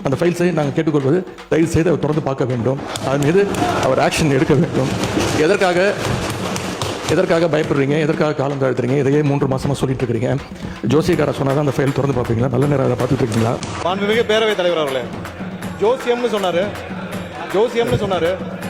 அந்த ஃபைல்ஸை நாங்கள் கேட்டுக்கொள்வது தயவு செய்து அவர் தொடர்ந்து பார்க்க வேண்டும், அதன் மீது அவர் ஆக்ஷன் எடுக்க வேண்டும். எதற்காக பயப்படுறீங்க, எதற்காக காலம் தாழ்த்துறீங்க, இதையே 3 மாதமாக சொல்லிட்டு இருக்கிறீங்க. ஜோசியக்கார சொன்னார் அந்த ஃபைல் திறந்து பார்ப்பீங்களா, நல்ல நேரம் அதை பார்த்துட்டு இருக்கீங்களா? மாண்புமிகு பேரவைத் தலைவர் அவர்களே, ஜோசியம்னு சொன்னாரு.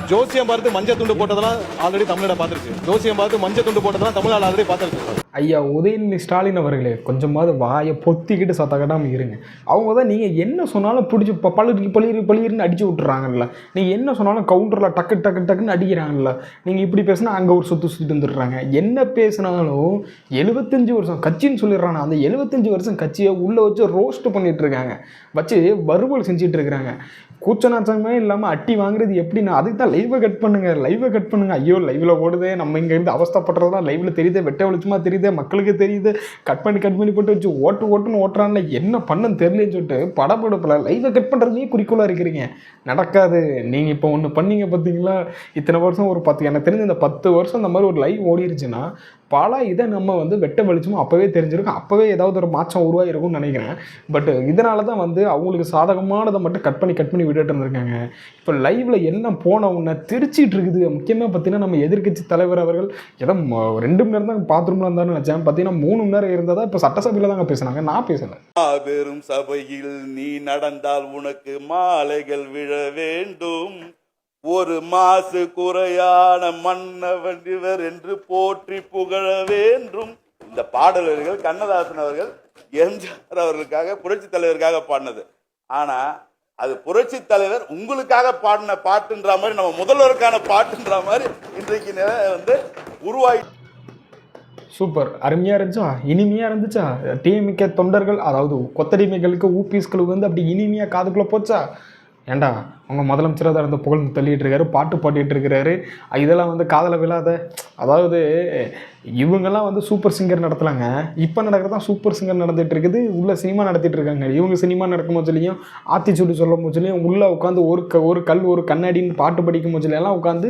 ஜோசியம் பார்த்து மஞ்சள் துண்டு போட்டதெல்லாம் ஆல்ரெடி தமிழ்நாடு பார்த்துருச்சு. ஜோசியம் பார்த்து மஞ்சள் துண்டு போட்டதெல்லாம் தமிழ்நாடு ஆல்ரெடி பார்த்துருக்கு. ஐயா உதயநிதி ஸ்டாலின் அவர்களே, கொஞ்சமாவது வாயை பொத்திக்கிட்டு சத்தக்கட்டாமல் இருங்க. அவங்க தான் நீங்கள் என்ன சொன்னாலும் பிடிச்சி பளிர்னு அடிச்சு விட்டுறாங்கல்ல. நீங்கள் என்ன சொன்னாலும் கவுண்டரில் டக்குன்னு அடிக்கிறாங்கல்ல. நீங்கள் இப்படி பேசினா அங்கே ஒரு சுற்றிட்டு வந்துடுறாங்க. என்ன பேசினாலும் 75 வருஷம் கட்சின்னு சொல்லிடுறாங்க. அந்த 75 வருஷம் கட்சியை உள்ளே வச்சு ரோஸ்ட் பண்ணிட்டு இருக்காங்க, வச்சு வறுவல் செஞ்சுட்டு இருக்கிறாங்க. கூச்சநாச்சமே இல்லாமல் அட்டி வாங்குறது எப்படின்னா, அதுக்கு தான் லைவை கட் பண்ணுங்க. ஐயோ லைவில் ஓடுதே, நம்ம இங்கேருந்து அவஸ்தப்படுறதா லைவில் தெரியுது, வெட்ட வெளிச்சமாக தெரியுது, மக்களுக்கு தெரியுது, கட் பண்ணி போட்டு வச்சு ஓட்டுன்னு ஓட்டுறான்ல, என்ன பண்ணுன்னு தெரியலன்னு சொல்லிட்டு படப்படப்பில் லைவை கட் பண்ணுறதுலேயே குறிக்கோளாக இருக்கிறீங்க. நடக்காது. நீங்கள் இப்போ ஒன்று பண்ணீங்க பார்த்தீங்களா, இத்தனை வருஷம் ஒரு 10, எனக்கு தெரிஞ்ச இந்த 10 வருஷம் இந்த மாதிரி ஒரு லைவ் ஓடிருச்சுன்னா பல இதை நம்ம வந்து வெட்ட வெளிச்சமும் அப்போவே தெரிஞ்சிருக்கும், அப்போவே ஏதாவது ஒரு மாற்றம் உருவாகிருக்கும்னு நினைக்கிறேன். பட் இதனால தான் வந்து அவங்களுக்கு சாதகமானதை மட்டும் கட் பண்ணி விட்டுட்டு இருந்திருக்காங்க. இப்போ லைவில் எல்லாம் போன உடனே திருச்சிட்டு இருக்குது. முக்கியமாக பார்த்தீங்கன்னா நம்ம எதிர்க்கட்சி தலைவர் அவர்கள் ஏதோ 2 மணி நேரம் தான் பாத்ரூமில் இருந்தான்னு நினச்சேன். பார்த்தீங்கன்னா 3 மணி நேரம் இருந்ததா. இப்போ சட்டசபையில் தாங்க பேசுனாங்க, நான் பேசலை. பெரும் சபையில் நீ நடந்தால் உனக்கு மாலைகள் விழ வேண்டும், ஒரு மாசு குறையான மன்னவன் இவர் என்று போற்றி புகழ வேண்டும். இந்த பாடல்கள் கண்ணதாசன் அவர்கள் எம்ஜிஆர் அவர்களுக்காக புரட்சி தலைவருக்காக பாடினது. ஆனா அது புரட்சி தலைவர் உங்களுக்காக பாடின பாட்டுன்ற மாதிரி, நம்ம முதல்வருக்கான பாட்டுன்ற மாதிரி இன்றைக்கு வந்து உருவாகி. சூப்பர், அருமையாக இருந்துச்சா, இனிமையாக இருந்துச்சா? டிஎம்கே தொண்டர்கள், அதாவது கொத்தடிமைகளுக்கு ஊபிஸ்களுக்கு வந்து அப்படி இனிமையாக காதுக்குள்ளே போச்சா? ஏண்டா அவங்க முதலமைச்சராக தான் இருந்து புகழ்ந்து தள்ளிட்டு இருக்காரு, பாட்டு பாடிட்டு இருக்கிறாரு. இதெல்லாம் வந்து காதல விழாத. அதாவது இவங்கெல்லாம் வந்து சூப்பர் சிங்கர் நடத்தலாங்க. இப்போ நடக்கிறதான் சூப்பர் சிங்கர் நடந்துகிட்டு இருக்குது. உள்ள சினிமா நடத்திட்டு இருக்காங்க. இவங்க சினிமா நடக்கும் போதுலையும் ஆத்திச்சூடு சொல்லும் போதுலையும் உள்ளே உட்காந்து ஒரு கல் ஒரு கண்ணாடின்னு பாட்டு படிக்கும் போதுலையெல்லாம் உட்காந்து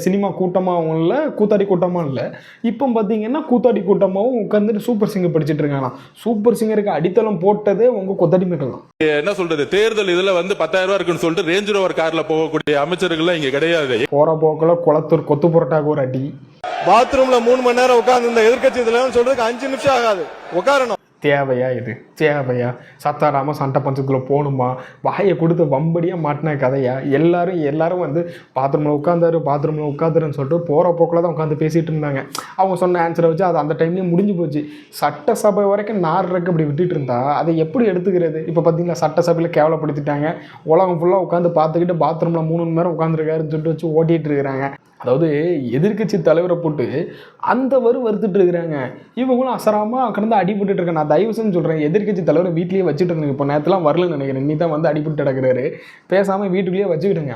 சினிமா கூட்டமாகவும் இல்லை, கூத்தாடி கூட்டமாகவும் இல்லை. இப்போ பார்த்தீங்கன்னா கூத்தாடி கூட்டமாகவும் உட்காந்துட்டு சூப்பர் சிங்கர் படிச்சுட்டு இருக்காங்களாம். சூப்பர் சிங்கருக்கு அடித்தளம் போட்டதே உங்கள் கொத்தடிமைகள் தான். என்ன சொல்றது, தேர்தல் இதுல வந்து 10,000 ரூபாய் இருக்குன்னு சொல்லிட்டு ரேஞ்ச் ரோவர் கார்ல போகக்கூடிய அமைச்சர்கள் இங்க கிடையாது. போற போக்குல குளத்தூர் கொத்து புரட்டாக்கு ஒரு அடி. பாத்ரூம்ல 3 மணி நேரம் உட்கார்ந்து இந்த எதிர்கட்சி இதெல்லாம் சொல்றதுக்கு 5 நிமிஷம் ஆகாது, உட்காரணும். தேவையா இது? தேவையா? சத்தாராம சண்டை பஞ்சத்துக்குள்ள போகணுமா? வாயை கொடுத்து வம்படியாக மாட்டின கதையா? எல்லாரும் வந்து பாத்ரூமில் உட்காந்துருன்னு சொல்லிட்டு போகிற போக்கில் தான் உட்காந்து பேசிகிட்டு இருந்தாங்க. அவங்க சொன்ன ஆன்சரை வச்சு அது அந்த டைம்லேயும் முடிஞ்சு போச்சு. சட்டசபை வரைக்கும் நார்றக்கு அப்படி விட்டுட்டு இருந்தா அதை எப்படி எடுத்துக்கிறது? இப்போ பார்த்தீங்களா, சட்டசபையில் கேவலப்படுத்திட்டாங்க. உலகம் ஃபுல்லாக உட்காந்து பார்த்துக்கிட்டு பாத்ரூமில் 3 மணி நேரம் உட்காந்துருக்காருன்னு சொல்லிட்டு வச்சு ஓட்டிகிட்டு இருக்கிறாங்க. அதாவது எதிர்கட்சி தலைவரை போட்டு அந்த வறுத்துட்டு இருக்கிறாங்க. இவங்களும் அசராமல் கடந்து அடிபட்டு இருக்கேன். நான் தயவுசெய்து சொல்கிறேன், எதிர்கட்சி தலைவரை வீட்லேயே வச்சுட்டு இருந்தேன். இப்போ நேரத்துலாம் வரலன்னு நினைக்கிறேன். நீ தான் வந்து அடிபட்டு கிடக்கிறாரு. பேசாமல் வீட்டுக்குள்ளேயே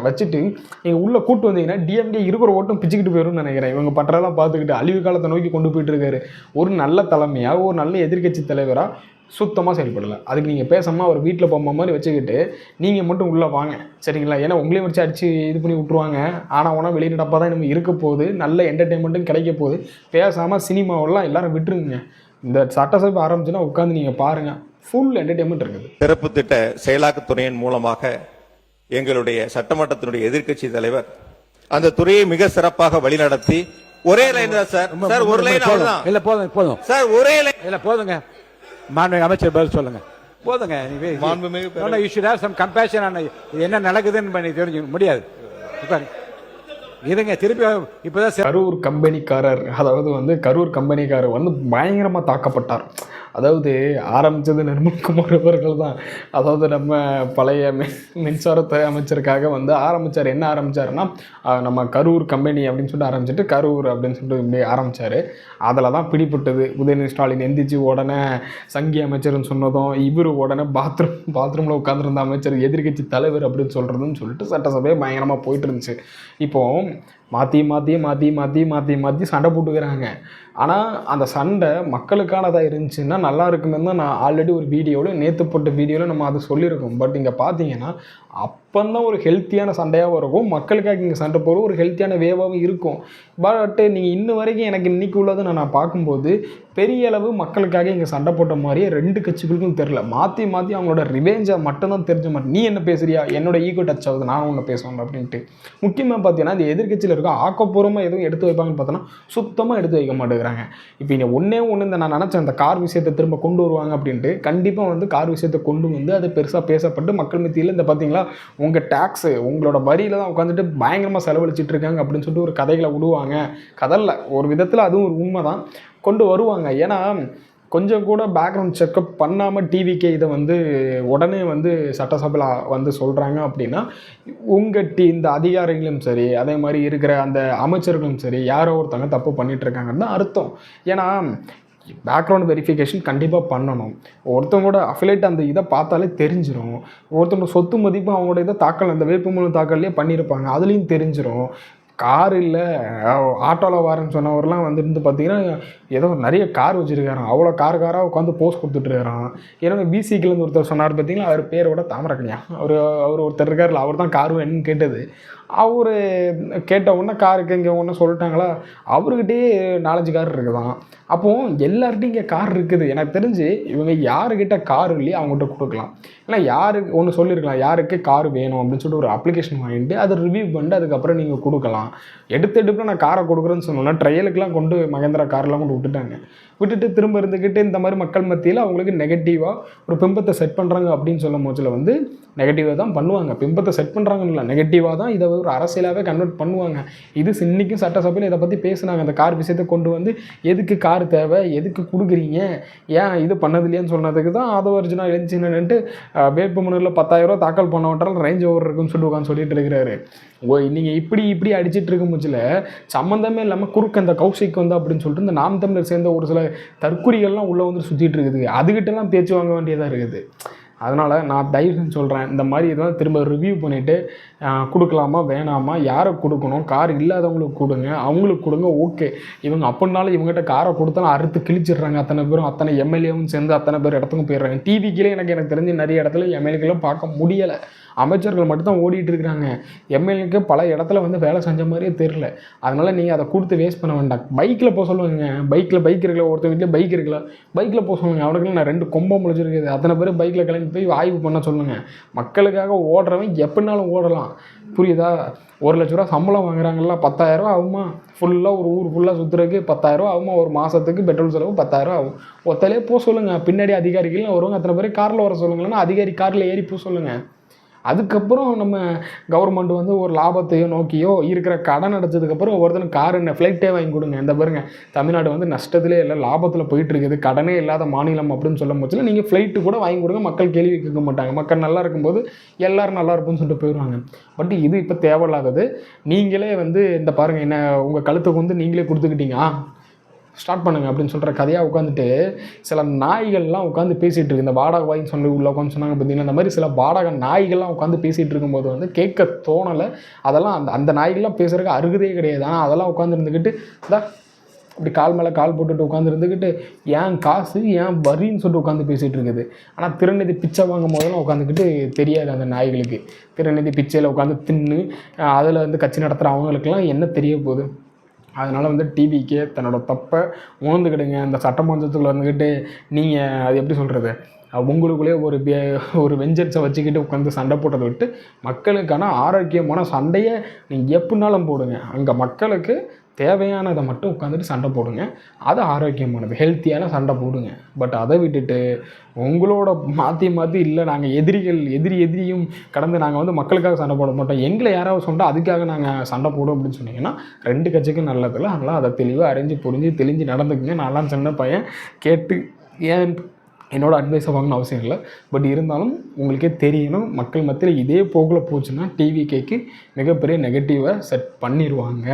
வச்சுட்டு நீங்கள் உள்ளே கூட்டு வந்தீங்கன்னா டிஎம்கே இருக்கிற ஓட்டம் பிச்சுக்கிட்டு போயிடும்னு நினைக்கிறேன். இவங்க பற்றெல்லாம் பார்த்துக்கிட்டு அழிவு காலத்தை நோக்கி கொண்டு போயிட்டு இருக்காரு. ஒரு நல்ல தலைமையாக, ஒரு நல்ல எதிர்கட்சி தலைவராக சுத்தமாக செயல்படலை. அதுக்கு நீங்கள் பேசாமல் அவர் வீட்டில் போகிற மாதிரி வச்சுக்கிட்டு நீங்கள் மட்டும் உள்ளே வாங்க, சரிங்களா? ஏன்னா உங்களையும் வச்சு அடித்து இது பண்ணி விட்ருவாங்க. ஆனால் உனா வெளிநடப்பாக தான் நம்ம இருக்க போகுது, நல்ல என்டர்டெயின்மெண்ட்டும் கிடைக்க போகுது. பேசாமல் சினிமாவெல்லாம் எல்லாரும் விட்டுருங்க. இந்த சட்டசபை ஆரம்பிச்சுன்னா உட்காந்து நீங்கள் பாருங்கள், ஃபுல் என்டர்டெயின்மெண்ட் இருக்குது. சிறப்பு திட்ட செயலாக்கத்துறையின் மூலமாக எங்களுடைய சட்டமன்றத்தினுடைய எதிர்க்கட்சி தலைவர் அந்த துறையை மிக சிறப்பாக வழிநடத்தி ஒரே லைன் தான் சார், ஒரு லைன் அவ்வளவுதான். இல்ல போதும் சார், ஒரே லைன் இல்ல போதுங்க. மாண்புமிகு அமைச்சர் பதில் சொல்லுங்க. போதுங்க. you should have some compassion on என்ன நடக்குதுன்னு பண்ணி தெரிஞ்சுக்க முடியாது. இதுங்க திருப்பி இப்பதான் கரூர் கம்பெனிக்காரர், அதாவது வந்து கரூர் கம்பெனிக்காரர் வந்து பயங்கரமாக தாக்கப்பட்டார். அதாவது ஆரம்பித்தது நிர்மல்குமார் அவர்கள் தான். அதாவது நம்ம பழைய மின்சாரத்துறை அமைச்சருக்காக வந்து ஆரம்பித்தார். என்ன ஆரம்பித்தாருன்னா, நம்ம கரூர் கம்பெனி அப்படின்னு சொல்லிட்டு ஆரம்பிச்சுட்டு கரூர் அப்படின்னு சொல்லிட்டு இப்படி ஆரம்பித்தார். அதில் தான் பிடிப்பட்டது. உதயநிதி ஸ்டாலின் எந்திரிச்சு உடனே சங்கி அமைச்சர்னு சொன்னதும், இவர் உடனே பாத்ரூமில் உட்காந்துருந்த அமைச்சர் எதிர்கட்சி தலைவர் அப்படின்னு சொல்கிறதுன்னு சொல்லிட்டு சட்டசபையை பயங்கரமாக போயிட்டு இருந்துச்சு. இப்போது மாற்றி சண்டை போட்டுக்கிறாங்க. ஆனால் அந்த சண்டை மக்களுக்கானதாக இருந்துச்சுன்னா நல்லா இருக்குமே தான் நான் ஆல்ரெடி ஒரு வீடியோவில் நேற்று போட்ட வீடியோவில் நம்ம அதை சொல்லியிருக்கோம். பட் இங்கே பார்த்தீங்கன்னா அப்போந்தான் ஒரு ஹெல்த்தியான சண்டையாகவும் இருக்கும், மக்களுக்காக இங்கே சண்டை போட ஒரு ஹெல்த்தியான வேவாகவும் இருக்கும். பட் நீங்கள் இன்ன வரைக்கும் எனக்கு இன்றைக்கி உள்ளதை நான் பார்க்கும்போது பெரிய அளவு மக்களுக்காக இங்கே சண்டை போட்ட மாதிரியே ரெண்டு கட்சிகளுக்கும் தெரில. மாற்றி அவங்களோட ரிவேஞ்சை மட்டும்தான் தெரிஞ்ச மாதிரி. நீ என்ன பேசுறியா, என்னோட ஈகோ டச் ஆகுது, நான் ஒன்று பேசுவேன் அப்படின்ட்டு. முக்கியமாக பார்த்தீங்கன்னா இந்த எதிர்கட்சியில் இருக்க ஆக்கப்பூர்வமாக எதுவும் எடுத்து வைப்பாங்கன்னு பார்த்தோன்னா சுத்தமாக எடுத்து வைக்க மாட்டேங்கிறாங்க. இப்போ இங்கே ஒன்றே இந்த நான் நினச்சேன் இந்த கார் விஷயத்தை திரும்ப கொண்டு வருவாங்க அப்படின்ட்டு. கண்டிப்பாக வந்து கார் விஷயத்தை கொண்டு வந்து அது பெருசாக பேசப்பட்டு மக்கள் மத்தியில் இந்த பார்த்தீங்களா உங்கள் டேக்ஸு உங்களோட வரியில் தான் உட்காந்துட்டு பயங்கரமாக செலவழிச்சிட்டு இருக்காங்க அப்படின்னு சொல்லிட்டு ஒரு கதைகளை விடுவாங்க. கதையில் ஒரு விதத்தில் அதுவும் ஒரு உண்மை தான், கொண்டு வருவாங்க. ஏன்னா கொஞ்சம் கூட பேக்ரவுண்ட் செக்கப் பண்ணாமல் டிவிக்கே இதை வந்து உடனே வந்து சட்டசபையில் வந்து சொல்கிறாங்க அப்படின்னா உங்கள் இந்த அதிகாரிகளும் சரி அதே மாதிரி இருக்கிற அந்த அமைச்சர்களும் சரி யாரோ ஒருத்தவங்க தப்பு பண்ணிகிட்ருக்காங்கன்னு தான் அர்த்தம். ஏன்னா பேக்ரவுண்ட் வெரிஃபிகேஷன் கண்டிப்பாக பண்ணணும். ஒருத்தவங்களோட அஃபிலேட் அந்த இதை பார்த்தாலே தெரிஞ்சிடும். ஒருத்தவங்க சொத்து மதிப்பு அவங்களோட இதை தாக்கல் அந்த வேட்புமனு தாக்கல்லையே பண்ணியிருப்பாங்க, அதுலேயும் தெரிஞ்சிடும். கார் இல்லை ஆட்டோவில் வரேன்னு சொன்னவரெலாம் வந்துருந்து பார்த்தீங்கன்னா ஏதோ நிறைய கார் வச்சுருக்காரான், அவ்வளோ காராக உட்காந்து போஸ்ட் கொடுத்துட்ருக்காரான். ஏன்னா பிசிக்கிலேருந்து ஒருத்தர் சொன்னார் பார்த்தீங்களா, அவர் பேரோட தாமரக்கணியா, அவர் ஒருத்தர் இருக்கார்ல, அவர் தான் கார் வேணும்னு கேட்டது. அவர் கேட்ட உடனே காருக்கு இங்கே ஒன்று சொல்லிட்டாங்களா, அவர்கிட்டே 4-5 கார் இருக்குதான். அப்போது எல்லார்ட்டையும் இங்கே கார் இருக்குது. எனக்கு தெரிஞ்சு இவங்க யாருக்கிட்ட கார் இல்லையே அவங்ககிட்ட கொடுக்கலாம். ஏன்னா யாருக்கு ஒன்று சொல்லியிருக்கலாம், யாருக்கு கார் வேணும் அப்படின்னு சொல்லிட்டு ஒரு அப்ளிகேஷன் வாங்கிட்டு அதை ரிவ்யூ பண்ணிட்டு அதுக்கப்புறம் நீங்கள் கொடுக்கலாம். எடுத்துட்டு நான் காரை கொடுக்குறேன்னு சொன்னோன்னா ட்ரையலுக்குலாம் கொண்டு மகேந்திரா கார்லாம் கொண்டு விட்டுட்டு திரும்ப இருந்துக்கிட்டு இந்த மாதிரி மக்கள் மத்தியில் அவங்களுக்கு நெகட்டிவாக ஒரு பிம்பத்தை செட் பண்ணுறாங்க அப்படின்னு சொல்லும் போதில் வந்து நெகட்டிவாக தான் பண்ணுவாங்க. பிம்பத்தை செட் பண்ணுறாங்கன்னு இல்லை, நெகட்டிவாக தான் இதை ஒரு அரசியலாகவே கன்வெர்ட் பண்ணுவாங்க. இது இன்றைக்கும் சட்டசபையில் இதை பற்றி பேசுனாங்க. அந்த கார் விஷயத்தை கொண்டு வந்து எதுக்கு கார் தேவை, எதுக்கு கொடுக்குறீங்க, ஏன் இது பண்ணதில்லையான்னு சொன்னதுக்கு தான் ஆதவர்ஜுனா எழுந்துச்சுன்னுட்டு வேட்புமனுவில் 10,000 தாக்கல் பண்ண விட்டாலும் ரேஞ்ச் ஓவர் இருக்குன்னு சொல்லிட்டு இருக்கிறாரு. நீங்கள் இப்படி அடிச்சிட்டு இருக்கும் போச்சில் சம்மந்தமே இல்லாமல் குறுக்க இந்த கௌஷிக் வந்து அப்படின்னு சொல்லிட்டு இந்த நாம் தமிழர் சேர்ந்த ஒரு சில தற்குறிகள்லாம் உள்ளே வந்து சுற்றிட்டு இருக்குது. அதுக்கிட்டலாம் பேச்சு வாங்க வேண்டியதாக இருக்குது. அதனால் நான் தயவு சொல்கிறேன், இந்த மாதிரி இதெல்லாம் திரும்ப ரிவ்யூ பண்ணிவிட்டு கொடுக்கலாமா வேணாமா, யாரை கொடுக்கணும், கார் இல்லாதவங்களுக்கு கொடுங்க, அவங்களுக்கு கொடுங்க. ஓகே, இவங்க அப்படின்னாலும் இவங்ககிட்ட காரை கொடுத்தாலும் அறுத்து கிழிச்சிடுறாங்க. அத்தனை பேரும் அத்தனை எம்எல்ஏவும் சேர்ந்து அத்தனை பேர் இடத்துக்கும் போயிடுறாங்க. டிவிக்கிலே எனக்கு தெரிஞ்சு நிறைய இடத்துல எம்எல்ஏக்கெல்லாம் பார்க்க முடியலை. அமைச்சர்கள் மட்டும்தான் ஓடிட்டு இருக்கிறாங்க. எம்எல்ஏக்கு பல இடத்துல வந்து வேலை செஞ்ச மாதிரியே தெரில. அதனால் நீங்கள் அதை கொடுத்து வேஸ்ட் பண்ண வேண்டாம். பைக்கில் போக சொல்லுவாங்க, பைக் இருக்குல்ல, ஒருத்தர் வீட்டில் பைக் இருக்குல்ல, பைக்கில் போக சொல்லுங்கள். அவனுக்குலாம் நான் 2 கொம்பம் முளைச்சிருக்குது, அத்தனை பேர் பைக்கில் கிளம்பி போய் ஆய்வு பண்ண சொல்லுங்கள். மக்களுக்காக ஓடுறவன் எப்படினாலும் ஓடலாம், புரியுதா? 1 லட்ச ரூபா சம்பளம் வாங்குறாங்கல்ல, 10,000 ரூபா ஆகுமா? ஃபுல்லாக ஒரு ஊர் ஃபுல்லாக சுற்றுறதுக்கு 10,000 ரூபா ஆகுமா? ஒரு மாதத்துக்கு பெட்ரோல் செலவு 10,000 ரூபா ஆகும். ஒத்தலே போக சொல்லுங்கள். பின்னாடி அதிகாரிகள் வருவாங்க, அத்தனை பேர் காரில் வர சொல்லுங்கன்னா அதிகாரி காரில் ஏறி போக சொல்லுங்கள். அதுக்கப்புறம் நம்ம கவர்மெண்ட் வந்து ஒரு லாபத்தையோ நோக்கியோ இருக்கிற கடன் அடைச்சதுக்கப்புறம் ஒருத்தனுக்கு கார் என்ன ஃப்ளைட்டே வாங்கி கொடுங்க. இந்த பாருங்க, தமிழ்நாடு வந்து நஷ்டத்திலே இல்லை, லாபத்தில் போயிட்டு இருக்குது, கடனே இல்லாத மாநிலம் அப்படின்னு சொல்லும் போச்சுல நீங்கள் ஃப்ளைட்டு கூட வாங்கி கொடுங்க. மக்கள் கேள்வி கேட்க மாட்டாங்க. மக்கள் நல்லா இருக்கும்போது எல்லோரும் நல்லா இருப்புன்னு சொல்லிட்டு போயிடுவாங்க. பட் இது இப்போ தேவையில்லாதது. நீங்களே வந்து இந்த பாருங்கள், என்ன உங்கள் கழுத்துக்கு வந்து நீங்களே கொடுத்துக்கிட்டீங்க, ஸ்டார்ட் பண்ணுங்க அப்படின்னு சொல்கிற கதையாக உட்காந்துட்டு சில நாய்கள்லாம் உட்காந்து பேசிகிட்டு இருக்கு. இந்த வாடகை வாயின்னு சொல்லி உள்ள உட்காந்து சொன்னாங்க பார்த்தீங்கன்னா, இந்த மாதிரி சில வாடகை நாய்கள்லாம் உட்காந்து பேசிகிட்டு இருக்கும்போது வந்து கேட்க தோணலை. அதெல்லாம் அந்த நாய்கள்லாம் பேசுகிறதுக்கு அருகதே கிடையாது. ஆனால் அதெல்லாம் உட்காந்துருந்துக்கிட்டு தான் இப்படி கால் மேலே கால் போட்டுட்டு உட்காந்துருந்துக்கிட்டு ஏன் காசு ஏன் வரின்னு சொல்லிட்டு உட்காந்து பேசிகிட்டு இருக்குது. ஆனால் திருநிதி பிச்சை வாங்கும் போதெல்லாம் உட்காந்துக்கிட்டு தெரியாது அந்த நாய்களுக்கு. திருநிதி பிச்சையில் உட்காந்து தின்னு அதில் வந்து கட்சி நடத்துகிற அவங்களுக்கெல்லாம் என்ன தெரிய போகுது? அதனால் வந்து டிவிக்கே தன்னோட தப்பை உணர்ந்துக்கிடுங்க. இந்த சட்டமன்றத்தில் வந்துக்கிட்டு நீங்கள் அது எப்படி சொல்கிறது, உங்களுக்குள்ளே ஒரு வெஞ்சன்ஸை வச்சுக்கிட்டு உட்காந்து சண்டை போட்டதை விட்டு மக்களுக்கான ஆரோக்கியமான சண்டையை நீங்கள் எப்படினாலும் போடுங்க. அங்கே மக்களுக்கு தேவையானதை மட்டும் உட்காந்துட்டு சண்டை போடுங்க. அது ஆரோக்கியமானது, ஹெல்த்தியான சண்டை போடுங்க. பட் அதை விட்டுட்டு உங்களோட மாற்றி இல்லை நாங்கள் எதிரியும் கடந்து நாங்கள் வந்து மக்களுக்காக சண்டை போட மாட்டோம், எங்களை யாராவது சொன்னால் அதுக்காக நாங்கள் சண்டை போடுவோம் அப்படின்னு சொன்னீங்கன்னா 2 கட்சிக்கும் நல்லதில்லை. அதனால் அதை தெளிவாக அறிஞ்சு புரிஞ்சு தெளிஞ்சு நடந்துக்குங்க. நான்லாம் சின்ன பையன், கேட்டு ஏன் என்னோடய அட்வைஸை வாங்கணும் அவசியம் இல்லை. பட் இருந்தாலும் உங்களுக்கே தெரியணும், மக்கள் மத்தியில் இதே போக்கில் போச்சுன்னா டிவிகேக்கு மிகப்பெரிய நெகட்டிவாக செட் பண்ணிடுவாங்க.